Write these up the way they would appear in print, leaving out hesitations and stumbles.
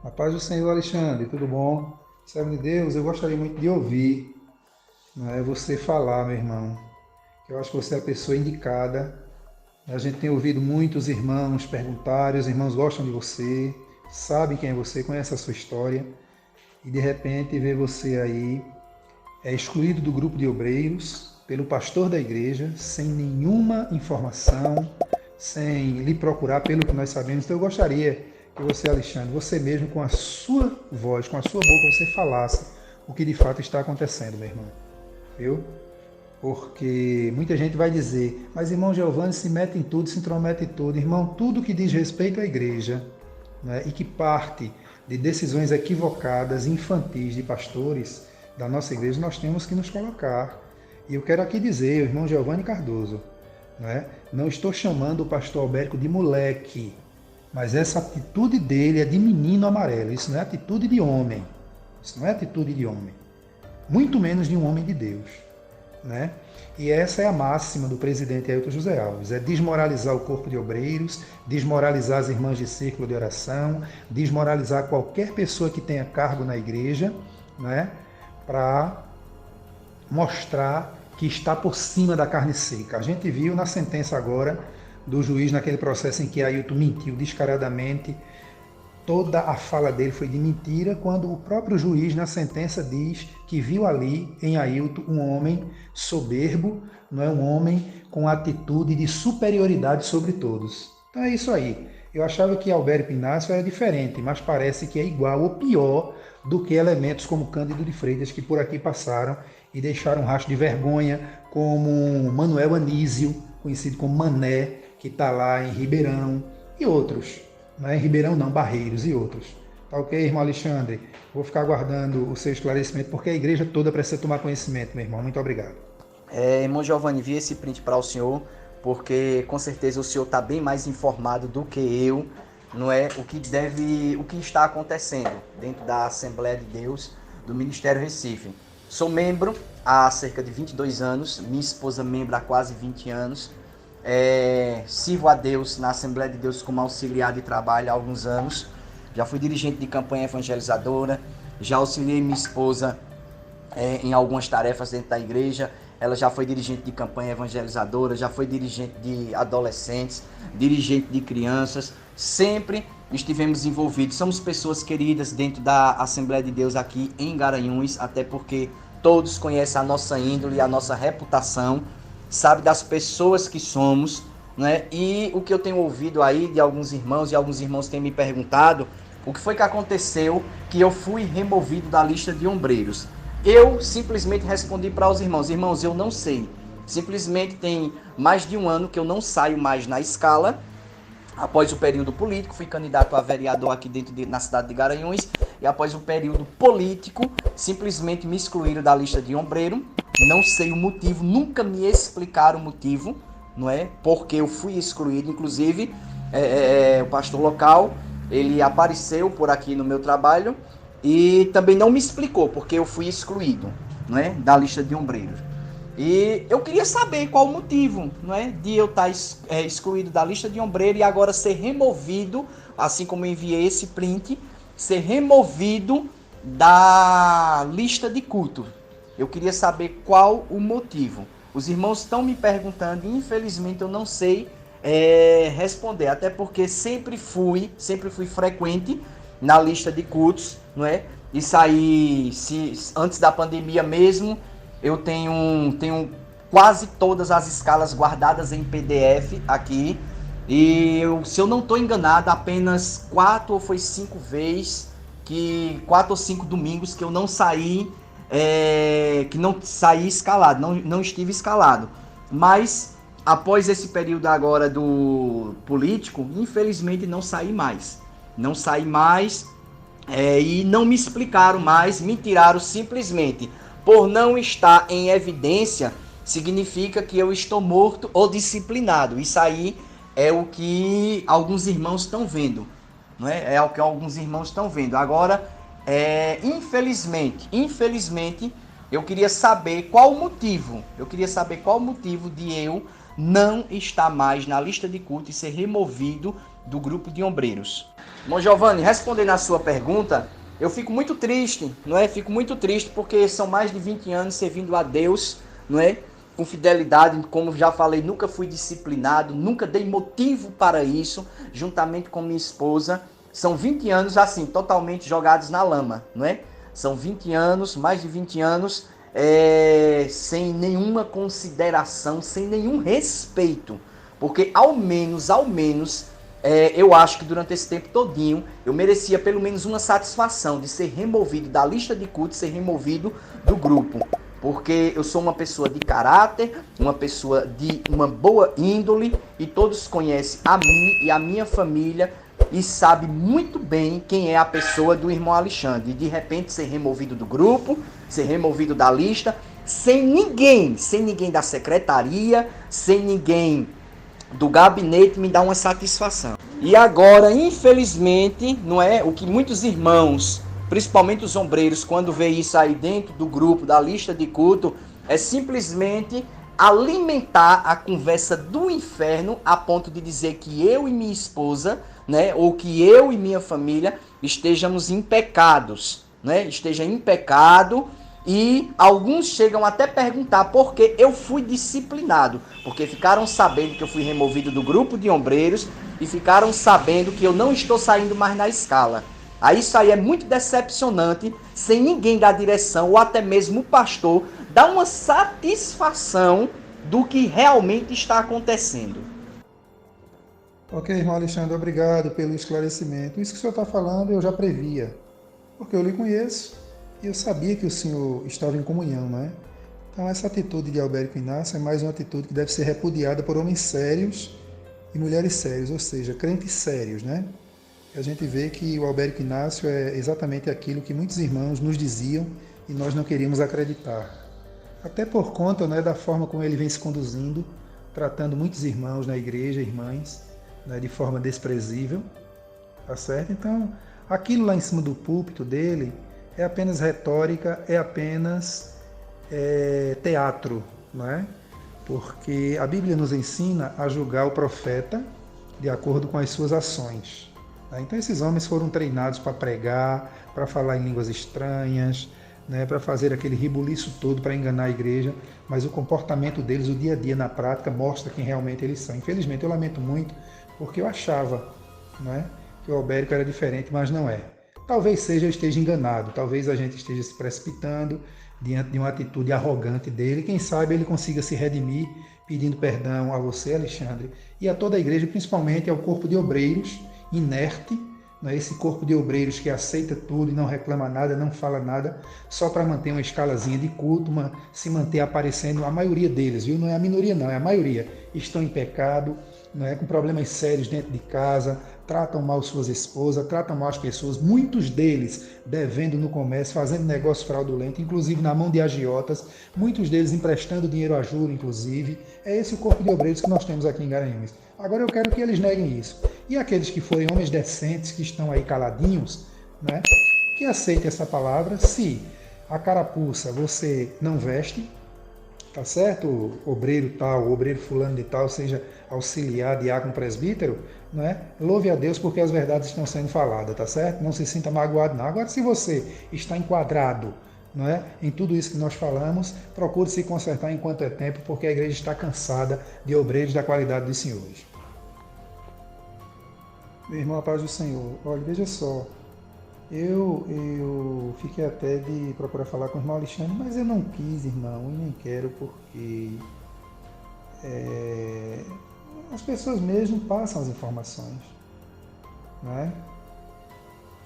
A paz do Senhor, Alexandre, tudo bom? Servo de Deus, eu gostaria muito de ouvir, você falar, meu irmão, que eu acho que você é a pessoa indicada. A gente tem ouvido muitos irmãos perguntarem, os irmãos gostam de você, sabem quem é você, conhecem a sua história, e de repente vê você aí excluído do grupo de obreiros pelo pastor da igreja, sem nenhuma informação, sem lhe procurar pelo que nós sabemos. Então eu gostaria que você, Alexandre, você mesmo com a sua voz, com a sua boca, você falasse o que de fato está acontecendo, meu irmão. Viu? Porque muita gente vai dizer, mas irmão Giovanni se mete em tudo, se intromete em tudo. Irmão, tudo que diz respeito à igreja, né, e que parte de decisões equivocadas, infantis de pastores da nossa igreja, nós temos que nos colocar. E eu quero aqui dizer, o irmão Giovanni Cardoso, né, não estou chamando o pastor Alberto de moleque, mas essa atitude dele é de menino amarelo. Isso não é atitude de homem. Isso não é atitude de homem. Muito menos de um homem de Deus. Né? E essa é a máxima do presidente Ailton José Alves, é desmoralizar o corpo de obreiros, desmoralizar as irmãs de círculo de oração, desmoralizar qualquer pessoa que tenha cargo na igreja, né? Para mostrar que está por cima da carne seca. A gente viu na sentença agora do juiz naquele processo em que Ailton mentiu descaradamente. Toda a fala dele foi de mentira, quando o próprio juiz, na sentença, diz que viu ali em Ailton um homem soberbo, não é, um homem com atitude de superioridade sobre todos. Então é isso aí. Eu achava que Alberto Pinácio era diferente, mas parece que é igual ou pior do que elementos como Cândido de Freitas, que por aqui passaram e deixaram um rastro de vergonha, como Manuel Anísio, conhecido como Mané, que está lá em Ribeirão, e outros. Não é em Ribeirão não, Barreiros e outros. Tá ok, irmão Alexandre? Vou ficar aguardando o seu esclarecimento, porque a igreja toda precisa tomar conhecimento, meu irmão. Muito obrigado. Irmão Giovanni, vi esse print para o senhor, porque com certeza o senhor está bem mais informado do que eu, não é? O que está acontecendo dentro da Assembleia de Deus do Ministério Recife. Sou membro há cerca de 22 anos, minha esposa membro há quase 20 anos. Sirvo a Deus na Assembleia de Deus como auxiliar de trabalho há alguns anos. Já fui dirigente de campanha evangelizadora, já auxiliei minha esposa em algumas tarefas dentro da igreja. Ela já foi dirigente de campanha evangelizadora, já foi dirigente de adolescentes, dirigente de crianças. Sempre estivemos envolvidos. Somos pessoas queridas dentro da Assembleia de Deus aqui em Garanhuns, até porque todos conhecem a nossa índole, a nossa reputação, sabe das pessoas que somos, né? E o que eu tenho ouvido aí de alguns irmãos, e alguns irmãos têm me perguntado, o que foi que aconteceu que eu fui removido da lista de ombreiros. Eu simplesmente respondi para os irmãos, eu não sei. Simplesmente tem mais de um ano que eu não saio mais na escala. Após o período político, fui candidato a vereador aqui na cidade de Garanhuns. E após o período político, simplesmente me excluíram da lista de ombreiro. Não sei o motivo, nunca me explicaram o motivo, não é? Porque eu fui excluído. Inclusive, o pastor local, ele apareceu por aqui no meu trabalho e também não me explicou porque eu fui excluído, não é, da lista de ombreiros. E eu queria saber qual o motivo, não é, de eu estar excluído da lista de ombreiro e agora ser removido, assim como eu enviei esse print, ser removido da lista de culto. Eu queria saber qual o motivo. Os irmãos estão me perguntando e infelizmente eu não sei responder, até porque sempre fui frequente na lista de cultos, não é? Isso aí, antes da pandemia mesmo, eu tenho quase todas as escalas guardadas em PDF aqui. E se eu não estou enganado, apenas 4 ou foi 5 vezes, 4 ou 5 domingos que eu não saí, que não saí escalado, não estive escalado. Mas após esse período agora do político, infelizmente não saí mais. Não saí mais. E não me explicaram mais, me tiraram simplesmente. Por não estar em evidência, significa que eu estou morto ou disciplinado. Isso aí é o que alguns irmãos estão vendo, não é? É o que alguns irmãos estão vendo. Agora, infelizmente, eu queria saber qual o motivo. Eu queria saber qual o motivo de eu não estar mais na lista de culto e ser removido do grupo de obreiros. Irmão Giovanni, respondendo a sua pergunta, eu fico muito triste, não é? Fico muito triste porque são mais de 20 anos servindo a Deus, não é? Com fidelidade, como já falei, nunca fui disciplinado, nunca dei motivo para isso, juntamente com minha esposa. São 20 anos assim, totalmente jogados na lama, não é? São 20 anos, mais de 20 anos, sem nenhuma consideração, sem nenhum respeito. Porque ao menos, eu acho que durante esse tempo todinho, eu merecia pelo menos uma satisfação de ser removido da lista de cultos, ser removido do grupo. Porque eu sou uma pessoa de caráter, uma pessoa de uma boa índole, e todos conhecem a mim e a minha família e sabem muito bem quem é a pessoa do irmão Alexandre. E de repente ser removido do grupo, ser removido da lista, sem ninguém da secretaria, sem ninguém do gabinete me dar uma satisfação. E agora, infelizmente, não é o que muitos irmãos, principalmente os ombreiros, quando vê isso aí dentro do grupo, da lista de culto, é simplesmente alimentar a conversa do inferno a ponto de dizer que eu e minha esposa, né, ou que eu e minha família estejamos em pecados, né, esteja em pecado. E alguns chegam até perguntar por que eu fui disciplinado, porque ficaram sabendo que eu fui removido do grupo de ombreiros e ficaram sabendo que eu não estou saindo mais na escala. Aí isso aí é muito decepcionante, sem ninguém da direção ou até mesmo o pastor dar uma satisfação do que realmente está acontecendo. Ok, irmão Alexandre, obrigado pelo esclarecimento. Isso que o senhor está falando eu já previa, porque eu lhe conheço. E eu sabia que o senhor estava em comunhão, não é? Então essa atitude de Albérico Inácio é mais uma atitude que deve ser repudiada por homens sérios e mulheres sérias, ou seja, crentes sérios, né? A gente vê que o Albérico Inácio é exatamente aquilo que muitos irmãos nos diziam e nós não queríamos acreditar. Até por conta, né, da forma como ele vem se conduzindo, tratando muitos irmãos na igreja, irmãs, né, de forma desprezível, tá certo? Então, aquilo lá em cima do púlpito dele é apenas retórica, é apenas teatro, não é? Porque a Bíblia nos ensina a julgar o profeta de acordo com as suas ações. Tá? Então esses homens foram treinados para pregar, para falar em línguas estranhas, né, para fazer aquele rebuliço todo para enganar a igreja, mas o comportamento deles, o dia a dia na prática, mostra quem realmente eles são. Infelizmente eu lamento muito, porque eu achava, não é, que o Albérico era diferente, mas não é. Talvez eu esteja enganado, talvez a gente esteja se precipitando diante de uma atitude arrogante dele. Quem sabe ele consiga se redimir, pedindo perdão a você, Alexandre, e a toda a igreja, principalmente ao corpo de obreiros inerte, né? Esse corpo de obreiros que aceita tudo e não reclama nada, não fala nada, só para manter uma escalazinha de culto, se manter aparecendo. A maioria deles, viu? Não é a minoria não, é a maioria. Estão em pecado, não é? Com problemas sérios dentro de casa, tratam mal suas esposas, tratam mal as pessoas, muitos deles devendo no comércio, fazendo negócio fraudulento, inclusive na mão de agiotas, muitos deles emprestando dinheiro a juro, inclusive. É esse o corpo de obreiros que nós temos aqui em Garanhuns. Agora eu quero que eles neguem isso. E aqueles que forem homens decentes, que estão aí caladinhos, né, que aceitem essa palavra. Se a carapuça você não veste, tá certo? O obreiro tal, o obreiro fulano de tal, seja auxiliar, diácono, presbítero, não é? Louve a Deus porque as verdades estão sendo faladas, tá certo? Não se sinta magoado, não. Agora, se você está enquadrado, não é, em tudo isso que nós falamos, procure se consertar enquanto é tempo, porque a igreja está cansada de obreiros da qualidade dos senhores. Meu irmão, a paz do Senhor. Olha, veja só, eu fiquei até de procurar falar com o irmão Alexandre, mas eu não quis, irmão, e nem quero, porque as pessoas mesmo passam as informações, não é?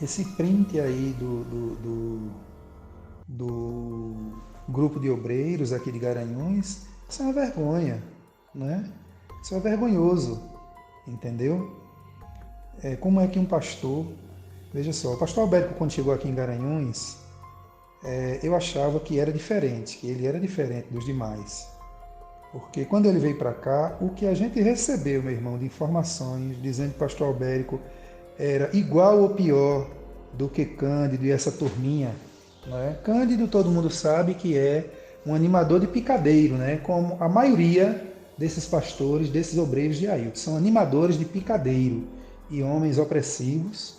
Esse print aí do grupo de obreiros aqui de Garanhuns, isso é uma vergonha, né? Isso é vergonhoso, entendeu? Como é que um pastor... Veja só, o pastor Albérico, quando chegou aqui em Garanhuns, eu achava que era diferente, que ele era diferente dos demais. Porque quando ele veio para cá, o que a gente recebeu, meu irmão, de informações, dizendo que o pastor Albérico era igual ou pior do que Cândido e essa turminha, né? Cândido, todo mundo sabe que é um animador de picadeiro, né? Como a maioria desses pastores, desses obreiros de Ailton, são animadores de picadeiro. e homens opressivos,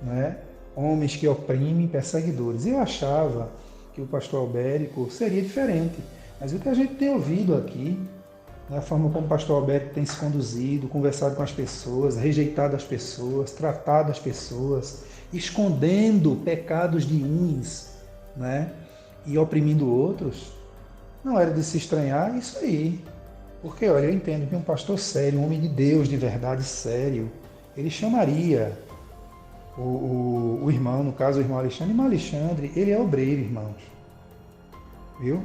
né? Homens que oprimem, perseguidores. Eu achava que o pastor Albérico seria diferente, mas o que a gente tem ouvido aqui, né, a forma como o pastor Albérico tem se conduzido, conversado com as pessoas, rejeitado as pessoas, tratado as pessoas, escondendo pecados de uns, né, e oprimindo outros, não era de se estranhar isso aí. Porque, olha, eu entendo que um pastor sério, um homem de Deus de verdade sério, ele chamaria o irmão, no caso o irmão Alexandre. Irmão Alexandre, ele é obreiro, irmãos. Viu?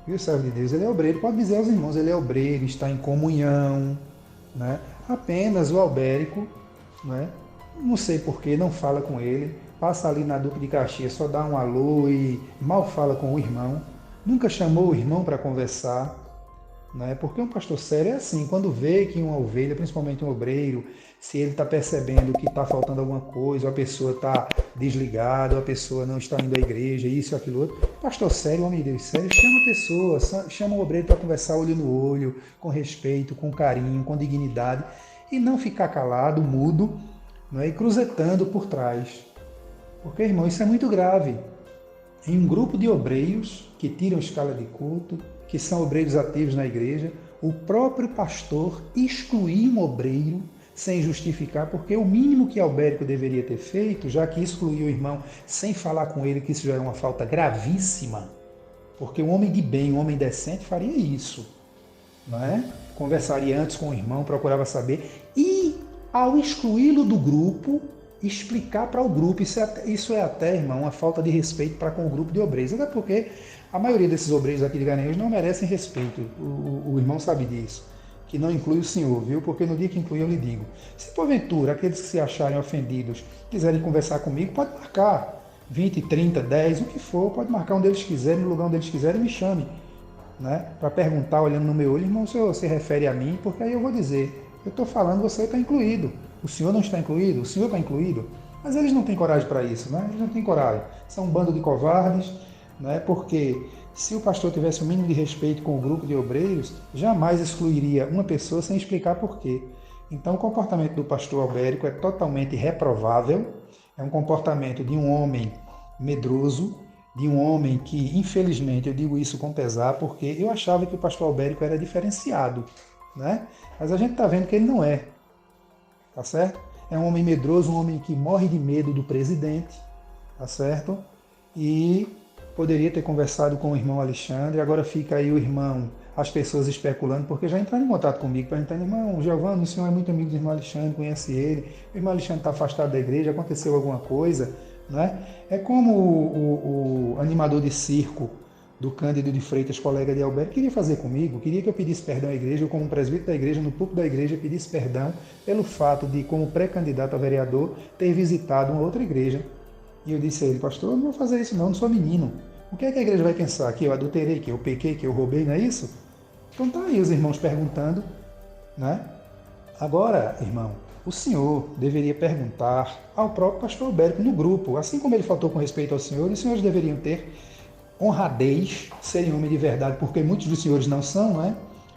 Viu, servo de Deus? Ele é obreiro. Pode dizer aos irmãos, ele é obreiro, está em comunhão, né? Apenas o Albérico, né? Não sei porquê, não fala com ele, passa ali na Duque de Caxias, só dá um alô e mal fala com o irmão. Nunca chamou o irmão para conversar, né? Porque um pastor sério é assim, quando vê que uma ovelha, principalmente um obreiro, se ele está percebendo que está faltando alguma coisa, ou a pessoa está desligada, ou a pessoa não está indo à igreja, isso, aquilo outro, pastor sério, homem de Deus sério, chama a pessoa, chama o obreiro para conversar olho no olho, com respeito, com carinho, com dignidade, e não ficar calado, mudo, né? E cruzetando por trás. Porque, irmão, isso é muito grave. Em um grupo de obreiros que tiram escala de culto, que são obreiros ativos na igreja, o próprio pastor excluir um obreiro sem justificar, porque o mínimo que Albérico deveria ter feito, já que excluiu o irmão sem falar com ele, que isso já é uma falta gravíssima, porque um homem de bem, um homem decente faria isso, não é? Conversaria antes com o irmão, procurava saber, e ao excluí-lo do grupo, explicar para o grupo. Isso é até, irmão, uma falta de respeito para com o grupo de obreiros, até porque a maioria desses obreiros aqui de Garanhuns não merecem respeito, o irmão sabe disso, que não inclui o senhor, viu? Porque no dia que inclui eu lhe digo, se porventura aqueles que se acharem ofendidos quiserem conversar comigo, pode marcar 20, 30, 10, o que for, pode marcar onde eles quiserem, no lugar onde eles quiserem, me chame, né? Para perguntar, olhando no meu olho, irmão, o senhor se refere a mim, porque aí eu vou dizer, eu estou falando, você está incluído, o senhor não está incluído, o senhor está incluído, mas eles não têm coragem para isso, né? Eles não têm coragem, são um bando de covardes, né? Porque se o pastor tivesse o mínimo de respeito com o grupo de obreiros, jamais excluiria uma pessoa sem explicar por quê. Então o comportamento do pastor Albérico é totalmente reprovável, é um comportamento de um homem medroso, de um homem que, infelizmente, eu digo isso com pesar, porque eu achava que o pastor Albérico era diferenciado, né? Mas a gente está vendo que ele não é, tá certo? É um homem medroso, um homem que morre de medo do presidente, tá certo? E poderia ter conversado com o irmão Alexandre, agora fica aí o irmão, as pessoas especulando, porque já entraram em contato comigo, perguntando, irmão, Giovanni, o senhor é muito amigo do irmão Alexandre, conhece ele, o irmão Alexandre está afastado da igreja, aconteceu alguma coisa, né? É como o animador de circo do Cândido de Freitas, colega de Alberto, queria fazer comigo, queria que eu pedisse perdão à igreja, eu como presbítero da igreja, no púlpito da igreja, pedisse perdão pelo fato de, como pré-candidato a vereador, ter visitado uma outra igreja. E eu disse a ele, pastor, eu não vou fazer isso não sou menino. O que é que a igreja vai pensar? Que eu adulterei, que eu pequei, que eu roubei, não é isso? Então tá aí os irmãos perguntando, né? Agora, irmão, o senhor deveria perguntar ao próprio pastor Albérico no grupo, assim como ele faltou com respeito ao senhor, os senhores deveriam ter honradez, serem homem de verdade, porque muitos dos senhores não são, não é?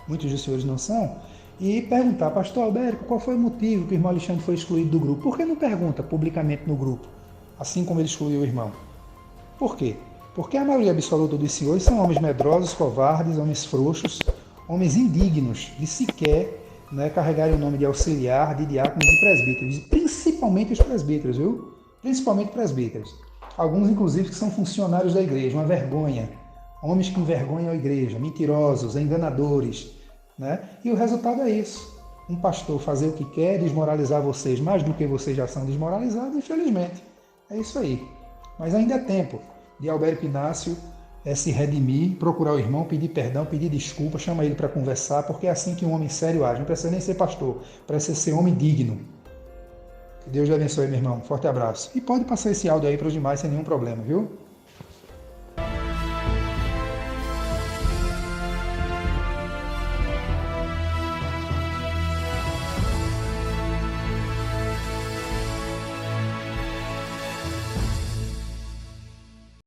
Muitos dos senhores não são, e perguntar, pastor Albérico, qual foi o motivo que o irmão Alexandre foi excluído do grupo? Por que não pergunta publicamente no grupo, assim como ele excluiu o irmão? Por quê? Porque a maioria absoluta dos senhores são homens medrosos, covardes, homens frouxos, homens indignos de sequer, né, carregarem o nome de auxiliar, de diáconos e presbíteros, principalmente os presbíteros, viu? Principalmente presbíteros. Alguns, inclusive, que são funcionários da igreja, uma vergonha. Homens que envergonham a igreja, mentirosos, enganadores, né? E o resultado é isso. Um pastor fazer o que quer, desmoralizar vocês mais do que vocês já são desmoralizados, infelizmente. É isso aí. Mas ainda é tempo de Albérico Inácio se redimir, procurar o irmão, pedir perdão, pedir desculpa, chama ele para conversar, porque é assim que um homem sério age. Não precisa nem ser pastor, precisa ser homem digno. Que Deus lhe abençoe, meu irmão. Forte abraço. E pode passar esse áudio aí para os demais sem nenhum problema, viu?